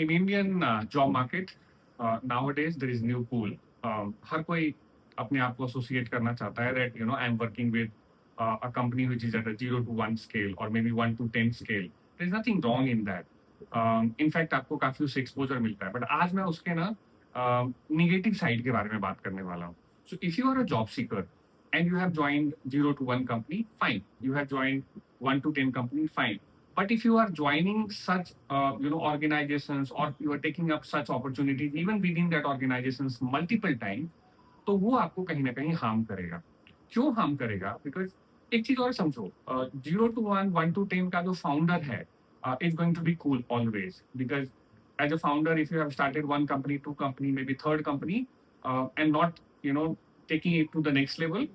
in Indian job market, nowadays there is new pool. हर कोई अपने आप को associate करना चाहता है that I'm working with a company which is at a 0 to 1 scale or maybe 1 to 10 scale. There is nothing wrong in that. In fact आपको काफी उससे exposure मिलता है. But आज मैं उसके ना negative side के बारे में बात करने वाला हूँ. So if you are a job seeker and you have joined 0 to 1 company, fine. You have joined 1 to 10 company, fine. But if you are joining such, organizations or you are taking up such opportunities, even within that organizations multiple times, तो वो आपको कहीं ना कहीं harm करेगा. क्यों harm करेगा? Because एक चीज और समझो, 0 to 1, 1 to 10 का जो फाउंडर है is going to be cool always, because as a founder if you have started 1 company, 2 company, maybe 3rd company, and not taking it to the next level,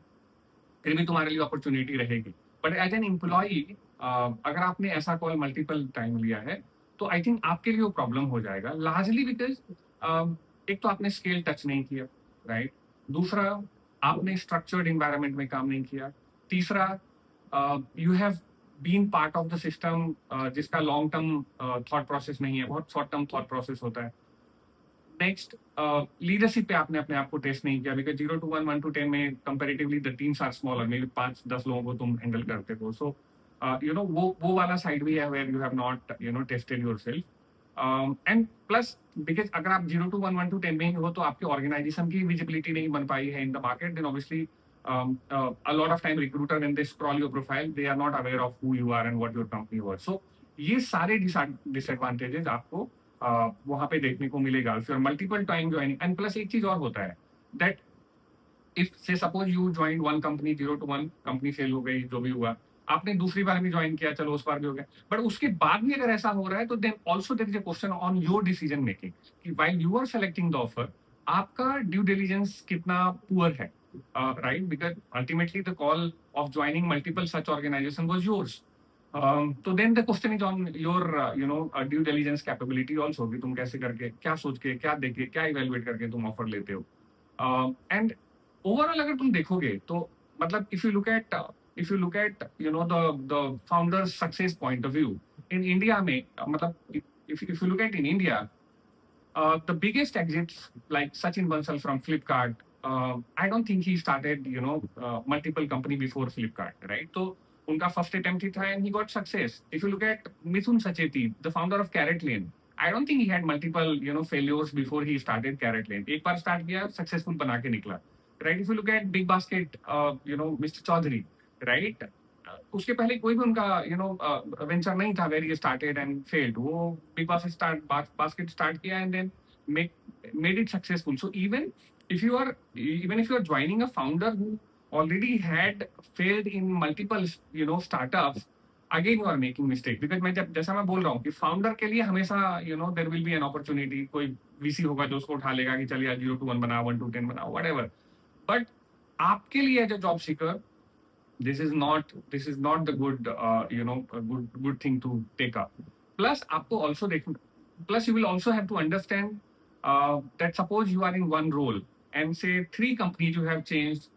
फिर भी तुम्हारे लिए अपॉर्चुनिटी रहेगी. But as an employee अगर आपने ऐसा call multiple time लिया है तो आई थिंक आपके लिए वो प्रॉब्लम हो जाएगा, लार्जली बिकॉज एक तो आपने स्केल टच नहीं किया, राइट? दूसरा, आपने स्ट्रक्चर्ड इन्वायरमेंट में काम नहीं किया. तीसरा, you have been part of the system जिसका लॉन्ग टर्म थॉट प्रोसेस नहीं है, बहुत शॉर्ट टर्म थॉट प्रोसेस होता है. नेक्स्ट, लीडरशिप पे आपने अपने आप को टेस्ट नहीं किया, बिकॉज 0 to 1, 1 to 10 में comparatively the teams are smaller, maybe 5-10 लोगों को तुम हैंडल करते हो. सो वो वाला साइड भी है where you have not tested yourself. And plus because अगर आप 0 to 1, 1 to 10 में ही हो तो आपके ऑर्गेनाइजेशन की विजिबिलिटी नहीं बन पाई है in the market, then obviously a lot of time recruiter when they scroll your profile they are not aware of who you are and what your company was. So ये सारे disadvantages आपको वहां पे देखने को मिलेगा if you are multiple time joining. And plus एक चीज और होता है that if say suppose you joined 1 company, 0 to 1 company fail हो गई, जो भी हुआ, आपने दूसरी बार भी ज्वाइन किया, चलो उस बार भी हो गया, बट उसके बाद भी अगर ऐसा हो रहा है तो then also there is a question on your decision making कि while you are selecting the offer आपका ड्यू डिलिजेंस कितना पुअर है, right? Because ultimately the call of joining multiple such organisation was yours. तो then the question is on your due diligence capability also, कि तुम कैसे करके, क्या सोच के, क्या देख के, क्या इवेलुएट करके तुम ऑफर लेते हो. एंड ओवरऑल अगर तुम देखोगे तो मतलब if you look at the founder's success point of view in India में मतलब if you look at in India, the biggest exits like Sachin Bansal from Flipkart, I don't think he started multiple company before Flipkart, right? So उनका first attempt ही था and he got success. If you look at Mithun Sacheti, the founder of Carrot Lane, I don't think he had multiple failures before he started Carrot Lane. एक बार start किया, successful बना के निकला, right? If you look at Big Basket, Mr. Chaudhary, right? उसके पहले कोई भी उनका वेंचर नहीं था, where he started and failed. वो Big Basket start किया and then made it successful. So even if you are joining a founder who already had failed in multiple startups, again you are making mistake. Because मैं जैसा मैं बोल रहा हूँ कि founder के लिए हमेशा there will be an opportunity. कोई वीसी होगा जो उसको उठा लेगा कि चलिए 0 to 1 बनाओ, 1 to 10 बनाओ, whatever. But आपके लिए as a job seeker this is not the good good thing to take up. Plus आपको also plus you will also have to understand that suppose you are in one role and say 3 companies you have changed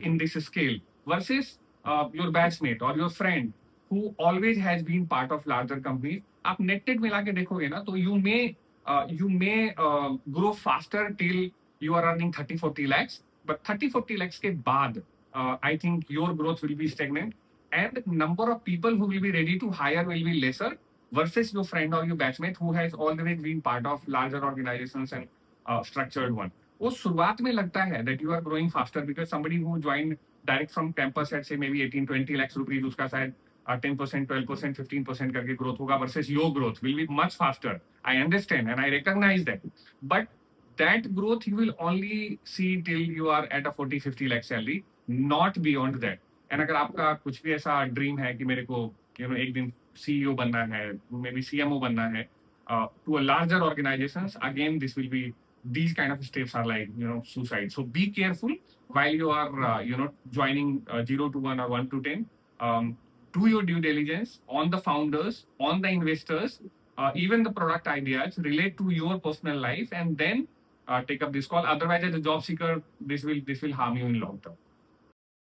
in this scale versus your batchmate or your friend who always has been part of larger companies. आप netted मिला के देखोगे ना तो you may grow faster till you are earning 30-40 lakhs, but 30-40 lakhs के बाद I think your growth will be stagnant and number of people who will be ready to hire will be lesser versus your friend or your batchmate who has always been part of larger organizations and structured one. वो शुरुआत में लगता है that you are growing faster because somebody who joined direct from campus at say maybe 18-20 lakhs rupees, उसका शायद 10%, 12%, 15% करके growth होगा versus your growth will be much faster. I understand and I recognize that. But that growth you will only see till you are at a 40-50 lakh salary, not beyond that. And अगर आपका कुछ भी ऐसा dream है कि मेरे को एक दिन CEO बनना है, मे बी CMO बनना है, to a larger organizations, again this will be, these kind of steps are like suicide. So be careful while you are joining 0 to 1 or 1 to 10. Do your due diligence on the founders, on the investors, even the product ideas relate to your personal life, and then take up this call. Otherwise, as a job seeker, this will harm you in long term.